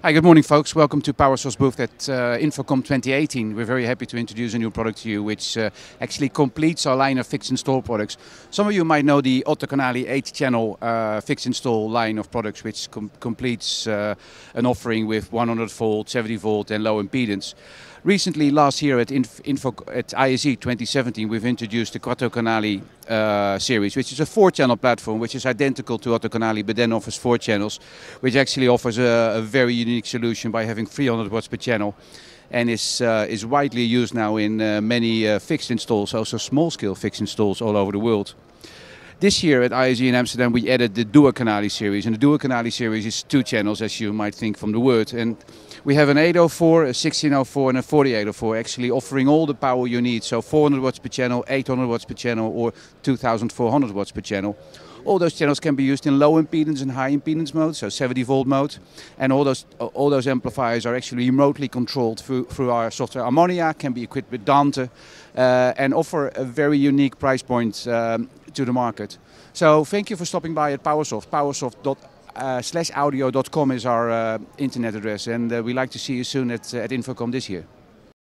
Hi, good morning folks. Welcome to Powersoft's booth at InfoComm 2018. We're very happy to introduce a new product to you which actually completes our line of fixed install products. Some of you might know the Duecanali 8-channel fixed install line of products which completes an offering with 100 volt, 70 volt and low impedance. Recently, last year at ISE 2017, we've introduced the Duecanali series, which is a 4-channel platform, which is identical to Duecanali, but then offers 4 channels, which actually offers a very unique solution by having 300 watts per channel, and is widely used now in many fixed installs, also small-scale fixed installs all over the world. This year at ISE in Amsterdam we added the Duecanali series, and the Duecanali series is 2 channels, as you might think from the word, and we have an 804, a 1604 and a 4804, actually offering all the power you need, so 400 watts per channel, 800 watts per channel or 2400 watts per channel. All those channels can be used in low impedance and high impedance mode, so 70 volt mode, and all those amplifiers are actually remotely controlled through our software Harmonia, can be equipped with Dante, and offer a very unique price point to the market. So thank you for stopping by at Powersoft. Powersoft.audio.com is our internet address, and we like to see you soon at InfoComm this year.